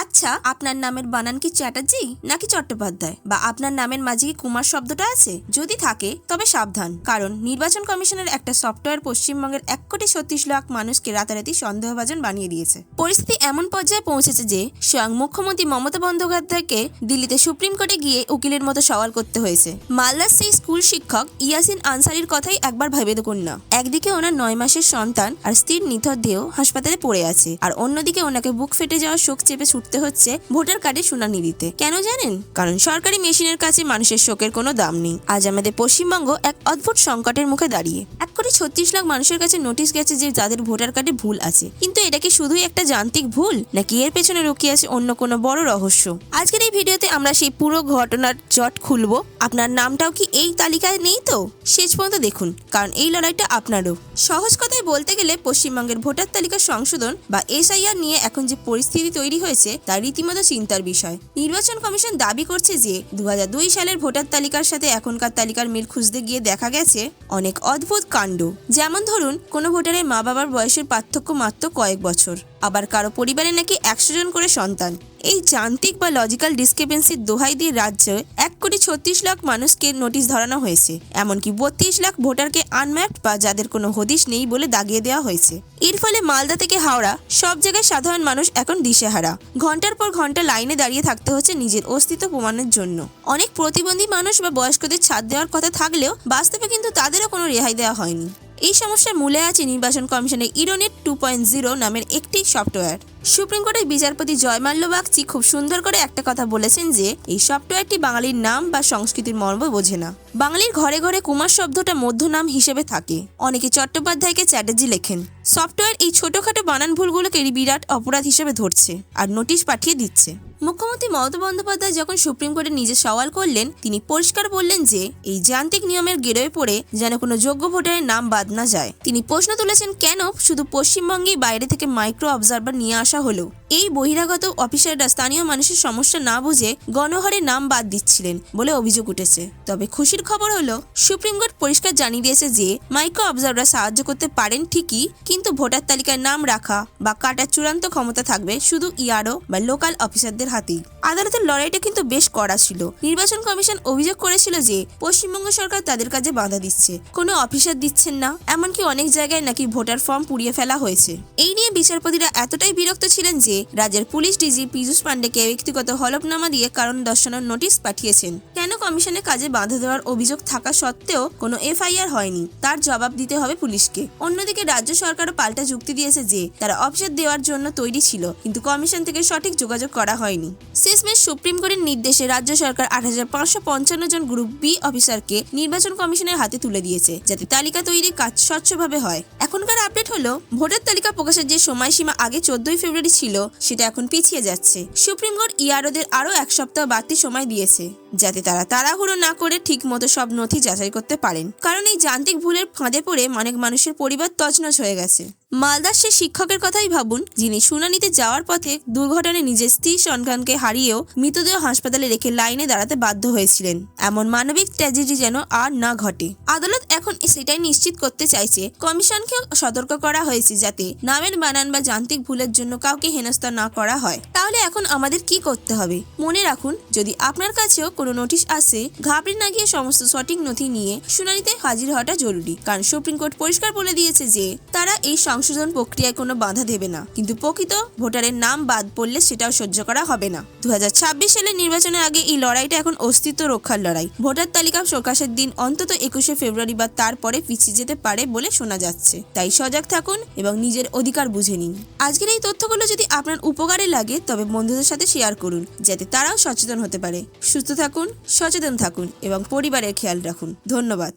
আচ্ছা, আপনার নামের বানান কি চ্যাটার্জি নাকি চট্টোপাধ্যায়, বা আপনার নামের মাঝে কি কুমার শব্দটা আছে? যদি থাকে তবে সাবধান, কারণ নির্বাচন কমিশনের একটা সফটওয়্যার পশ্চিমবঙ্গের 1,36,00,000 মানুষকে রাতারাতি সন্দেহভাজন বানিয়ে দিয়েছে। পরিস্থিতি এমন পর্যায়ে পৌঁছেছে যে স্বয়ং মুখ্যমন্ত্রী মমতা বন্দ্যোপাধ্যায়কে দিল্লিতে সুপ্রিম কোর্টে গিয়ে উকিলের মতো সওয়াল করতে হয়েছে। মালদার সেই স্কুল শিক্ষক ইয়াসিন আনসারির কথাই একবার ভেবে দেখুন না। একদিকে ওনার 9 মাসের সন্তান আর স্ত্রীর নিথর দেহ হাসপাতালে পড়ে আছে, আর অন্যদিকে ওনাকে বুক ফেটে যাওয়া শোক চেপে ছুটতে হচ্ছে ভোটার কার্ডে শুনানি দিতে। কেন জানেন? কারণ সরকারি মেশিনের কাছে মানুষের শোকের কোনো দাম নেই। আজ আমাদের পশ্চিমবঙ্গ এক অদ্ভুত সংকটের মুখে দাঁড়িয়ে। 1,36,00,000 মানুষের কাছে নোটিশ গেছে যে যাদের ভোটার কার্ডে ভুল আছে, কিন্তু এটা কি শুধুই একটা যান্ত্রিক ভুল, নাকি এর পেছনে লুকিয়ে আছে অন্য কোনো বড় রহস্য? আজকের এই ভিডিওতে আমরা সেই পুরো ঘটনার জট খুলবো। আপনার নামটাও কি এই তালিকায় নেই তো? শেষ পর্যন্ত দেখুন, কারণ এই লড়াইটা আপনারও। সহজ কথায় বলতে গেলে পশ্চিমবঙ্গের ভোটার তালিকা সংশোধন বা SIR নিয়ে এখন যে পরিস্থিতি তৈরি হয়েছে তা রীতিমতো চিন্তার বিষয়। নির্বাচন কমিশন দাবি করছে যে 2002 সালের ভোটার তালিকার সাথে এখনকার তালিকার মিল খুঁজতে গিয়ে দেখা গেছে অনেক অদ্ভুত কাণ্ড। যেমন ধরুন, কোনো ভোটারের মা বাবার বয়সের পার্থক্য মাত্র কয়েক বছর, আবার কারো পরিবারে নাকি 100 জন করে সন্তান। এই যান্ত্রিক বা লজিক্যাল ডিসক্রিপেন্সির দোহাই দিয়ে রাজ্যে 1,36,00,000 মানুষকে নোটিশ ধরানো হয়েছে। এমনকি 32 লাখ ভোটারকে আনম্যাপড বা যাদের কোনো হদিশ নেই বলে দাগিয়ে দেওয়া হয়েছে। এর ফলে মালদা থেকে হাওড়া সব জায়গায় সাধারণ মানুষ এখন দিশেহারা। ঘন্টার পর ঘন্টা লাইনে দাঁড়িয়ে থাকতে হচ্ছে নিজের অস্তিত্ব প্রমাণের জন্য। অনেক প্রতিবন্ধী মানুষ বা বয়স্কদের ছাড় দেওয়ার কথা থাকলেও বাস্তবে কিন্তু তাদেরও কোনো রেহাই দেওয়া হয়নি। এই সমস্যার মূলে আছে নির্বাচন কমিশনের ইরোনেট 2.0 নামের একটি সফটওয়্যার। সুপ্রিম কোর্টের বিচারপতি জয়মাল্য বাগচি খুব সুন্দর করে একটা কথা বলেছেন যে এই সফটওয়্যারটি বাঙালির নাম বা সংস্কৃতির মর্ম বোঝে না। বাঙালির ঘরে ঘরে কুমার শব্দটা মধ্যনাম হিসেবে থাকে। অনেকে চট্টোপাধ্যায়কে চ্যাটার্জি লেখেন। সফটওয়্যার এই ছোটখাটো বানান ভুলগুলোকে বিরাট অপরাধ হিসেবে ধরছে আর নোটিশ পাঠিয়ে দিচ্ছে। মুখ্যমন্ত্রী মমতা বন্দ্যোপাধ্যায় যখন সুপ্রিম কোর্টে নিজে সওয়াল করলেন, তিনি পরিষ্কার বললেন যে এই যান্ত্রিক নিয়মের গেরোয় পড়ে যেন কোনো যোগ্য ভোটারের নাম বাদ না যায়। তিনি প্রশ্ন তুলেছেন, কেন শুধু পশ্চিমবঙ্গেই বাইরে থেকে মাইক্রো অবজারভার নিয়ে আসা হলো? এই বহিরাগত অফিসাররা স্থানীয় মানুষের সমস্যা না বুঝে গণহারে নাম বাদ দিচ্ছিলেন বলে অভিযোগ উঠেছে। তবে খুশির খবর হলো, সুপ্রিম কোর্ট পরিষ্কার জানিয়ে দিয়েছে যে মাইক্রো অবজারভাররা সাহায্য করতে পারেন ঠিকই, কিন্তু ভোটার তালিকায় নাম রাখা বা কাটার চূড়ান্ত ক্ষমতা থাকবে শুধু ERO বা লোকাল অফিসারদের হাতেই। আদালতের লড়াইটা কিন্তু বেশ কড়া ছিল। নির্বাচন কমিশন অভিযোগ করেছিল যে পশ্চিমবঙ্গ সরকার তাদের কাজে বাধা দিচ্ছে, কোনো অফিসার দিচ্ছেন না, এমনকি অনেক জায়গায় নাকি ভোটার ফর্ম পুড়িয়ে ফেলা হয়েছে। এই নিয়ে বিচারপতিরা এতটাই বিরক্ত ছিলেন যে রাজ্যের পুলিশ ডিজি পীযূষ পান্ডেকে ব্যক্তিগত হলফনামা দিয়ে কারণ দর্শানোর নোটিশ পাঠিয়েছেন। কেন কমিশনের কাজে বাধা দেওয়ার অভিযোগ থাকা সত্ত্বেও কোনো FIR হয়নি, তার জবাব দিতে হবে পুলিশকে। অন্যদিকে রাজ্য সরকারও পাল্টা যুক্তি দিয়েছে যে তারা অফিসার দেওয়ার জন্য তৈরি ছিল, কিন্তু কমিশন থেকে সঠিক যোগাযোগ করা হয়নি। শেষমেশ সুপ্রিম কোর্টের নির্দেশে রাজ্য সরকার 8,555 জন গ্রুপ বি অফিসারকে নির্বাচন কমিশনের হাতে তুলে দিয়েছে, যাতে তালিকা তৈরির কাজ স্বচ্ছভাবে হয়। এখনকার আপডেট হলো, ভোটার তালিকা প্রকাশের যে সময়সীমা আগে 14ই ফেব্রুয়ারি ছিল সেটা এখন পিছিয়ে যাচ্ছে। সুপ্রিম কোর্ট EROদের আরও 1 সপ্তাহ বাড়তি সময় দিয়েছে, যাতে তারা তাড়াহুড়ো না করে ঠিক মতো সব নথি যাচাই করতে পারেন। কারণ এই যান্ত্রিক ভুলের ফাঁদে পড়ে অনেক মানুষের পরিবার তছনছ হয়ে গেছে। মালদার সে শিক্ষকের কথাই ভাবুন, যিনি শুনানিতে যাওয়ার পথে দুর্ঘটনায় নিজের স্ত্রী সন্তানকে হারিয়েও মৃতদেহ হাসপাতালে রেখে লাইনে দাঁড়াতে বাধ্য হয়েছিলেন। এমন মানবিক ট্র্যাজেডি যেন আর না ঘটে। আদালত এখন সেটাই নিশ্চিত করতে চাইছে। কমিশনকেও সতর্ক করা হয়েছে যাতে নামের বানান বা যান্ত্রিক ভুলের জন্য কাউকে হেনস্থা না করা হয়। তাহলে এখন আমাদের কি করতে হবে? মনে রাখুন, যদি আপনার কাছেও কোনো নোটিশ আসে, ঘাবড়ে না গিয়ে সমস্ত সঠিক নথি নিয়ে শুনানিতে হাজির হওয়াটা জরুরি। কারণ সুপ্রিম কোর্ট পরিষ্কার বলে দিয়েছে যে তারা এই সংশোধন প্রক্রিয়ায় কোনো বাধা দেবে না, কিন্তু প্রকৃত ভোটারের নাম বাদ পড়লে সেটাও সহ্য করা হবে না। 2026 সালের নির্বাচনের আগে এই লড়াইটা এখন অস্তিত্ব রক্ষার লড়াই। ভোটার তালিকা প্রকাশের দিন অন্তত 21শে ফেব্রুয়ারি বা তারপরে পিছিয়ে যেতে পারে বলে শোনা যাচ্ছে। তাই সজাগ থাকুন এবং নিজের অধিকার বুঝে নিন। আজকের এই তথ্যগুলো যদি আপনার উপকারে লাগে তবে বন্ধুদের সাথে শেয়ার করুন, যাতে তারাও সচেতন হতে পারে। সুস্থ থাকুন, সচেতন থাকুন এবং পরিবারের খেয়াল রাখুন। ধন্যবাদ।